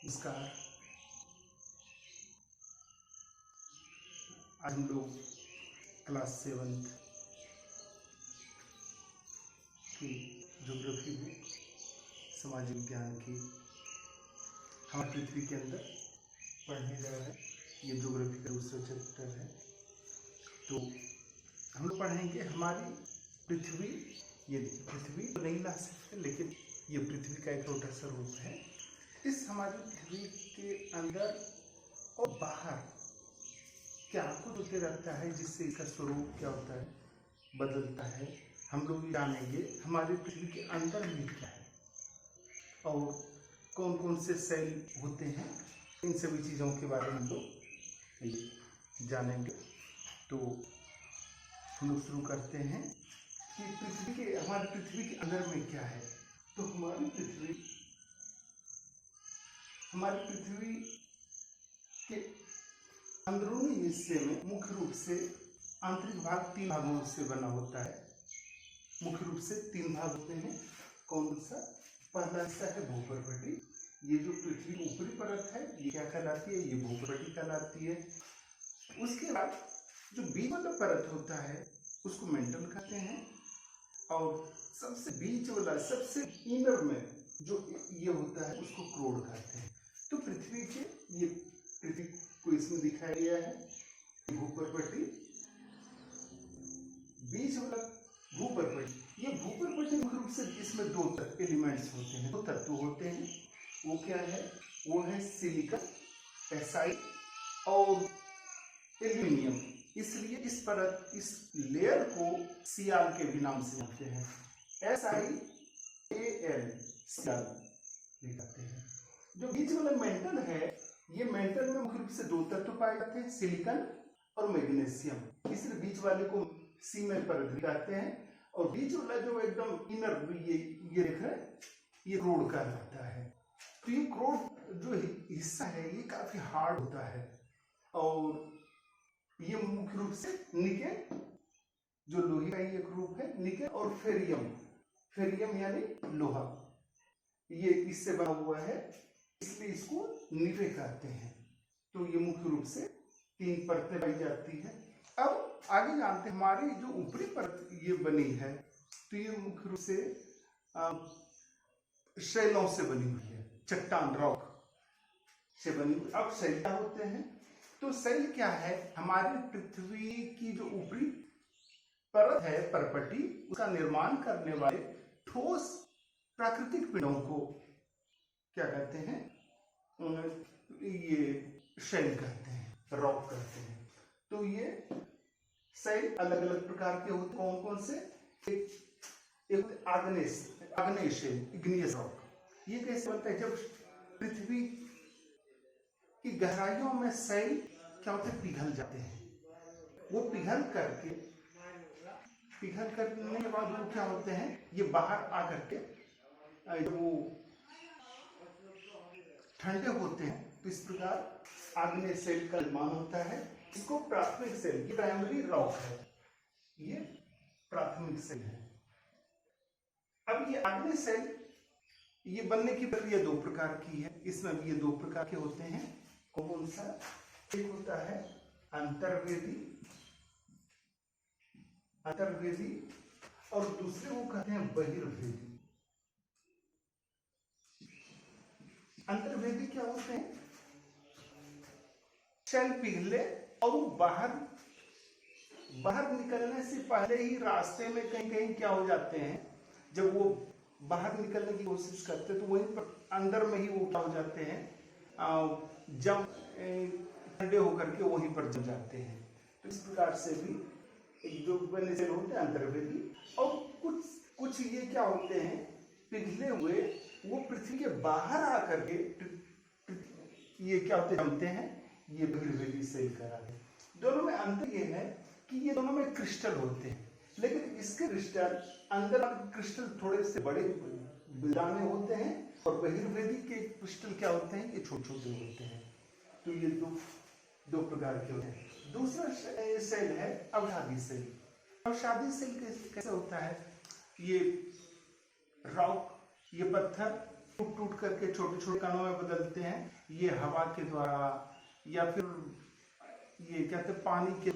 नमस्कार। आज हम लोग क्लास 7 की ज्योग्राफी में सामाजिक विज्ञान की हमारी पृथ्वी के अंदर पढ़ने जा रहे हैं। ये ज्योग्राफी का दूसरा चैप्टर है। तो हम लोग पढ़ेंगे हमारी पृथ्वी। ये पृथ्वी तो नहीं ला सकते, लेकिन ये पृथ्वी का एक छोटा सा रूप है। इस हमारी पृथ्वी के अंदर और बाहर क्या कुछ होते रहता है, जिससे इसका स्वरूप क्या होता है, बदलता है। हम लोग जानेंगे हमारी पृथ्वी के अंदर में क्या है और कौन कौन से सेल होते हैं। इन सभी चीज़ों के बारे में हम लोग जानेंगे। तो हम लोग शुरू करते हैं कि हमारी पृथ्वी के अंदर में क्या है। तो हमारी पृथ्वी के अंदरूनी हिस्से में मुख्य रूप से आंतरिक भाग 3 भागों से बना होता है। मुख्य रूप से 3 भाग होते हैं। कौन सा? पहला हिस्सा है भूपर्वती। ये जो पृथ्वी की ऊपरी परत है, ये क्या कहलाती है? ये भूपर्वती कहलाती है। उसके बाद जो बीच वाला परत होता है उसको मेंटल कहते हैं, और सबसे बीच वाला, सबसे इनर में जो ये होता है उसको क्रोड कहते हैं। तो पृथ्वी को इसमें दिखाया गया है। भूपर्वती, बीच वाला भूपर्वती। ये भूपर्वती मुख्य रूप से इसमें 2 एलिमेंट्स होते हैं, 2 तत्व होते हैं। वो क्या है? वो है सिलिकॉन, एसआई और एल्यूमिनियम। इसलिए इस लेयर को सियाल के भी नाम से जानते हैं। SiAl, सियाल लिखते हैं। जो बीच वाला मेंटल है, ये मेंटल में मुख्य रूप से 2 तत्व पाए जाते हैं, सिलिकॉन और मैग्नीशियम। इसलिए बीच वाले को सीमेंट परत कहते हैं, और बीच वाला जो एकदम इनर ये देख रहे हैं, ये क्रोड कहलाता है। तो ये क्रोड जो हिस्सा है ये काफी हार्ड होता है, और ये मुख्य रूप से निकेल, जो लोहे का एक रूप है, निकेल और फेरियम यानी लोहा, ये इससे बना हुआ है, इसलिए इसको निके कहते हैं। तो ये मुख्य रूप से 3 परतें पाई जाती है। अब आगे जानते हैं हमारी जो ऊपरी परत ये बनी है, तो ये मुख्य रूप से शैलों से बनी हुई है, चट्टान, रॉक से बनी हुई। अब शैल क्या होते हैं? तो शैल क्या है? हमारी पृथ्वी की जो ऊपरी परत है, परपटी, उसका निर्माण करने वाले ठोस प्राकृतिक पिंडों को क्या कहते हैं? ये शैल कहते हैं, रॉक कहते हैं। तो ये शैल अलग अलग प्रकार के होते हैं। कौन कौन से? एक आग्नेय शैल, इग्नियस रॉक। ये कैसे बनता है? जब पृथ्वी की गहराइयों में शैल क्या होते हैं? पिघल जाते हैं। वो पिघल करने के बाद वो क्या होते हैं? ये बाहर आकर के जब वो ठंडे होते हैं, तो इस प्रकार आग्नेय शैल का निर्माण होता है। इसको प्राथमिक शैल, ये प्राइमरी रॉक है, ये प्राथमिक शैल है। अब ये आग्नेय शैल, ये बनने की प्रक्रिया 2 प्रकार की है। इसमें भी ये 2 प्रकार के होते हैं। कौन सा? एक होता है अंतर्वेदी, और दूसरे वो कहते हैं बहिर्वेदी। अंतर्वेदी क्या होते हैं? शैल पिघले और वो बाहर निकलने से पहले ही रास्ते में कहीं कहीं क्या हो जाते हैं, जब वो बाहर निकलने की कोशिश करते हैं तो वहीं पर अंदर में ही वो क्या हो जाते हैं, जम ठंडे होकर के वहीं पर जम जाते हैं। तो इस प्रकार से भी एक जो बने सेल होते हैं अंतर्वेदी, और कुछ ये क्या होते हैं, पिघले हुए, वो पृथ्वी के बाहर आकर के ये क्या होते हैं, जमते हैं। ये बहिर्वेदी सेल कहलाते हैं। दोनों में अंतर ये है कि ये दोनों में क्रिस्टल होते हैं, लेकिन इसके क्रिस्टल, अंदर क्रिस्टल थोड़े से बड़े दाने होते हैं, और बहिर्वेदी के क्रिस्टल क्या होते हैं? ये छोटे छोटे होते हैं। तो ये दो प्रकार के होते हैं। दूसरा सेल है अवसादी सेल। अवसादी सेल कैसे होता है? ये रॉक, ये पत्थर टूट टूट करके छोटे छोटे कणों में बदलते हैं। ये हवा के द्वारा या फिर ये कहते हैं पानी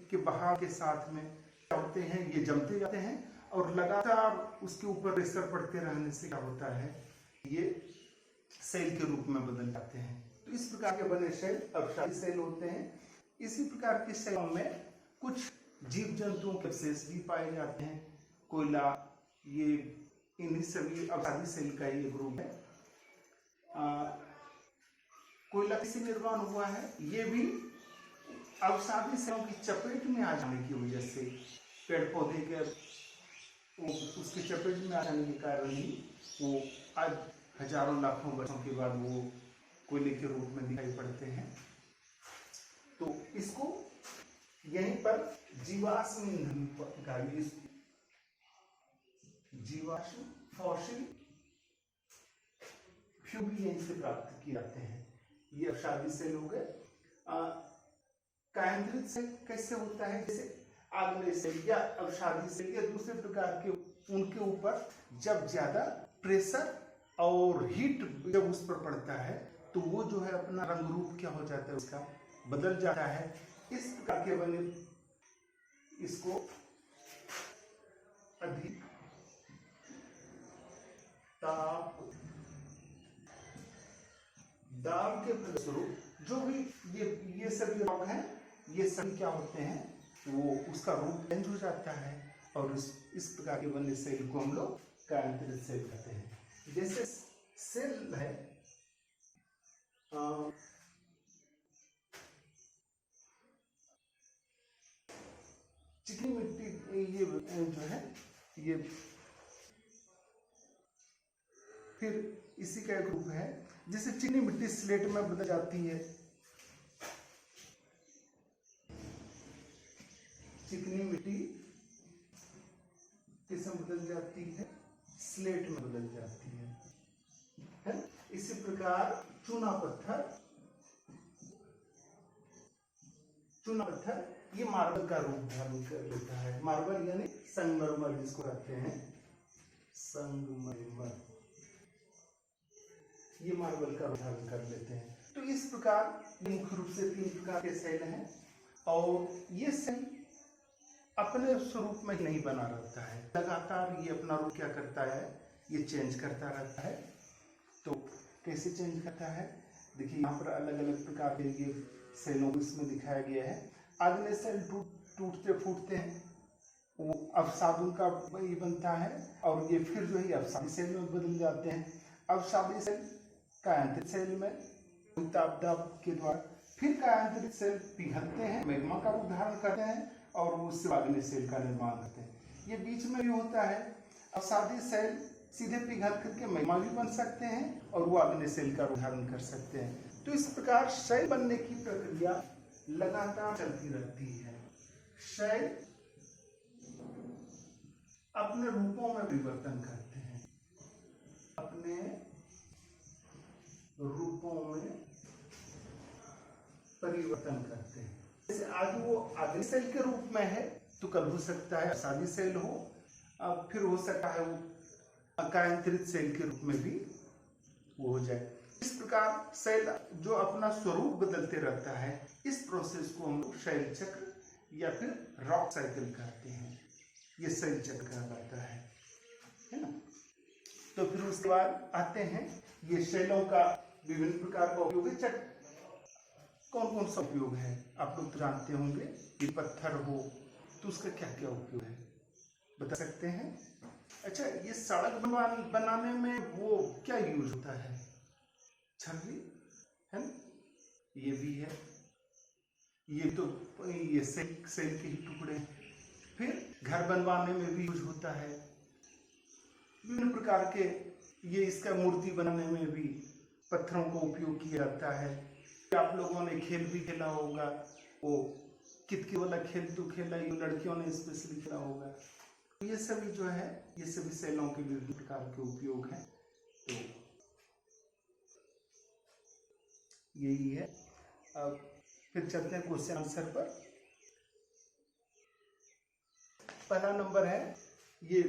के बहाव के साथ में क्या होते हैं, ये जमते जाते हैं और लगातार उसके ऊपर प्रेशर पड़ते रहने से क्या होता है, ये सेल के रूप में बदल जाते हैं। तो इस प्रकार के बने सेल अवसादी सेल होते हैं। इसी प्रकार के सेलों में कुछ जीव जंतुओं के अवशेष भी पाए जाते हैं। कोयला, ये इन्हीं सभी अवसादी सेल का ही ग्रुप है। कोयला किससे निर्माण हुआ है, ये भी अवसादी सेलों की चपेट में आ जाने की वजह से, पेड़ पौधे के उसकी चपेट में आ जाने के कारण ही वो आज हजारों लाखों वर्षों के बाद वो कोयले के रूप में दिखाई पड़ते हैं। तो इसको यहीं पर जीवाश्म ईंधन का, जीवाश्म फॉसिल फ्यूल भी यहीं से प्राप्त किए जाते हैं। ये अवसादी सेल हो गए। कायांतरित सेल कैसे होता है, जैसे आग्नेय सेल या अवसादी सेल या दूसरे प्रकार के, उनके ऊपर जब ज्यादा प्रेशर और हीट जब उस पर पड़ता है तो वो जो है अपना रंग रूप क्या हो जाता है, उसका बदल जाता है। इस प्रकार के बने इसको अधिक ताप दाब के फलस्वरूप जो भी ये सभी रोग हैं, ये सभी क्या होते हैं, वो उसका रूप चेंज हो जाता है और इस प्रकार के बने सेल को हम लोग कायांतरित सेल कहते हैं। जैसे सेल है चिकनी मिट्टी, ये जो है ये फिर इसी का एक रूप है। जैसे चिकनी मिट्टी स्लेट में बदल जाती है, चिकनी मिट्टी किसमें बदल जाती है, स्लेट में बदल जाती है? इसी प्रकार चूना पत्थर ये मार्बल का रूप धारण कर लेता है। मार्बल यानी संगमरमर जिसको कहते हैं, संगमरमर, ये मार्बल का रूप धारण कर लेते हैं। तो इस प्रकार मुख्य रूप से 3 प्रकार के सेल हैं और ये सेल अपने स्वरूप में नहीं बना रहता है, लगातार ये अपना रूप क्या करता है, ये चेंज करता रहता है। तो कैसे चेंज करता है, देखिए यहाँ पर अलग अलग प्रकार के ये सेलों को इसमें दिखाया गया है। आग्नेय सेल टूटते फूटते हैं, वो अवसादों का ये बनता है और ये फिर जो है अवसादी सेल में बदल जाते हैं। अवसादी सेल कायांतरित सेल में ताप दाब के द्वारा, फिर कायांतरित सेल पिघलते हैं, मैग्मा का रूप धारण करते हैं और उससे आग्नेय सेल का निर्माण करते हैं। ये बीच में भी होता है, अवसादी सेल सीधे पिघल करके मैग्मा भी बन सकते हैं और वो आग्नेय सेल का रूप धारण कर सकते हैं। तो इस प्रकार सेल बनने की प्रक्रिया लगातार चलती रहती है। सेल अपने रूपों में परिवर्तन करते हैं, अपने रूपों में परिवर्तन करते हैं। जैसे आज वो आग्नेय सेल के रूप में है तो कल हो सकता है अवसादी सेल हो, अब फिर हो सकता है वो कायांतरित सेल के रूप में भी वो हो जाए। इस प्रकार सेल जो अपना स्वरूप बदलते रहता है, इस प्रोसेस को हम लोग सेल चक्र या फिर रॉक साइकिल कहते हैं। ये सेल चक्र कहलाता है ना। तो फिर उसके बाद आते हैं ये सेलों का विभिन्न प्रकार का उपयोग है। कौन कौन सा उपयोग है आप लोग तो जानते होंगे कि पत्थर हो तो उसका क्या क्या उपयोग है, बता सकते हैं? अच्छा, ये सड़क बनाने में वो क्या यूज होता है, छर्री है ना, ये भी है। ये तो ये सेल के ही टुकड़े। फिर घर बनवाने में भी यूज होता है, विभिन्न प्रकार के, ये इसका मूर्ति बनाने में भी पत्थरों का उपयोग किया जाता है। आप लोगों ने खेल भी खेला होगा, वो कितकी वाला खेल तो खेला, ये लड़कियों ने स्पेशली खेला होगा। ये सभी जो है ये सभी सेलों के विभिन्न प्रकार के उपयोग हैं। तो यही है। अब फिर चलते हैं क्वेश्चन आंसर पर। पहला नंबर है, ये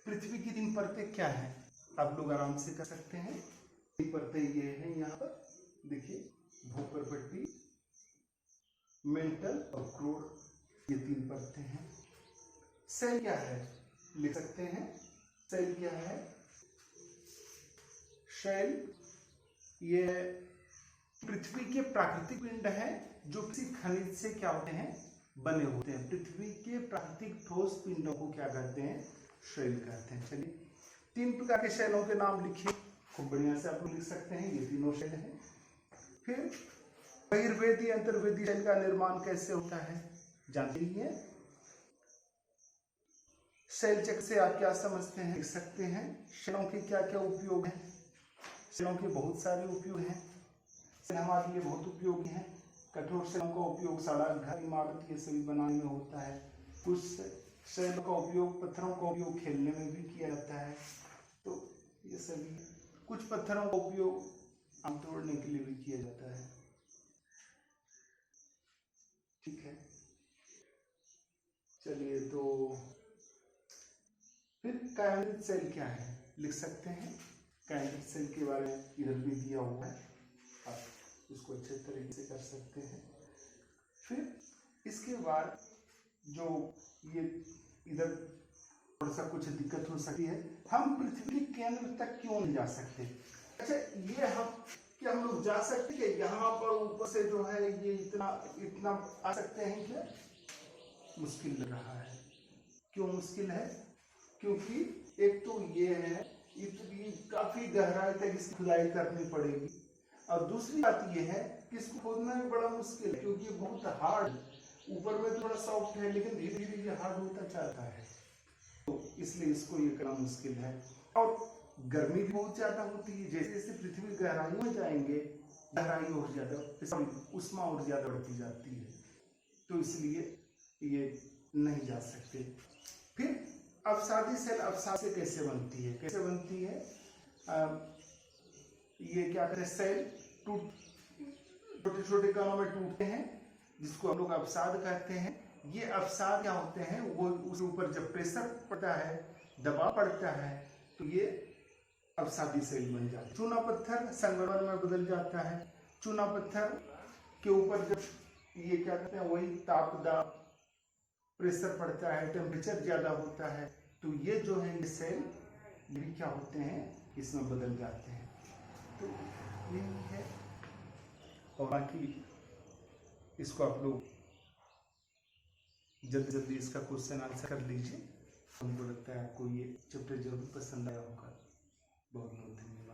पृथ्वी की 3 परतें क्या है? आप लोग आराम से कर सकते हैं। तीन परतें ये हैं यहाँ पर, देखिए, भूपर्पट्टी, मेंटल और क्रोड, ये तीन परतें हैं। सेल क्या है लिख सकते हैं। सेल क्या है? सेल ये पृथ्वी के प्राकृतिक पिंड हैं जो किसी खनिज से क्या होते हैं, बने होते हैं। पृथ्वी के प्राकृतिक ठोस पिंडों को क्या कहते हैं? सेल कहते हैं। चलिए, तीन प्रकार के सेलों के नाम लिखिए, खूब बढ़िया से आप लिख सकते हैं। ये तीनों सेल हैं। फिर बहिर्वेदी अंतर्वेदी सेल का निर्माण कैसे होता है जानते ही हैं। सेल चक्र से आप क्या समझते हैं लिख सकते हैं। सेलों के क्या क्या उपयोग हैं? सेलों के बहुत सारे उपयोग हैं। सेल हमारे लिए बहुत उपयोगी हैं। कठोर सेलों का उपयोग सड़क, घर, इमारत ये सभी बनाने में होता है। कुछ सेलों का उपयोग, पत्थरों का उपयोग खेलने में भी किया जाता है। तो ये सभी, कुछ पत्थरों का उपयोग आम तोड़ने के लिए भी किया जाता है। ठीक है, चलिए, तो फिर कैंडिड सेल क्या है लिख सकते हैं। कैंडिड सेल के बारे में इधर भी दिया हुआ है, आप इसको अच्छे तरीके से कर सकते हैं। फिर इसके बाद जो ये इधर थोड़ा सा कुछ दिक्कत हो सकती है, हम पृथ्वी के केंद्र तक क्यों नहीं जा सकते? अच्छा, ये हम लोग जा सकते हैं यहाँ पर ऊपर से जो है ये इतना इतना आ सकते हैं क्या? मुश्किल लग रहा है। क्यों मुश्किल है? क्योंकि एक तो ये है, इतनी काफी गहराई तक इसकी खुदाई करनी पड़ेगी, और दूसरी बात ये है कि इसको खोदना भी बड़ा मुश्किल है क्योंकि ये बहुत हार्ड, ऊपर में थोड़ा सॉफ्ट है लेकिन धीरे धीरे ये हार्ड होता जाता है, तो इसलिए इसको ये करना मुश्किल है। और गर्मी भी बहुत ज्यादा होती है, जैसे जैसे पृथ्वी गहराई में जाएंगे गहराई और ज्यादा, उष्मा और ज्यादा बढ़ती जाती है, तो इसलिए ये नहीं जा सकते। फिर अवसादी सेल अवसाद से कैसे बनती है? कैसे बनती है? ये क्या कहते हैं, सेल छोटे छोटे कणों में टूटते हैं जिसको हम लोग अवसाद कहते हैं। ये अवसाद क्या होते हैं, वो उसके ऊपर जब प्रेशर पड़ता है, दबाव पड़ता है, तो ये अवसादी सेल बन जाता है। चूना पत्थर संगमरमर में बदल जाता है। चूना पत्थर के ऊपर जब ये क्या कहते हैं, वही तापदाब प्रेशर पड़ता है, टेम्परेचर ज्यादा होता है, तो ये जो है ये सेल भी क्या होते हैं, इसमें बदल जाते हैं। तो यही है, और बाकी इसको आप लोग जल्दी जल्दी इसका क्वेश्चन आंसर कर लीजिए। हमको लगता है आपको ये चैप्टर जरूर पसंद आया होगा। बहुत बहुत धन्यवाद।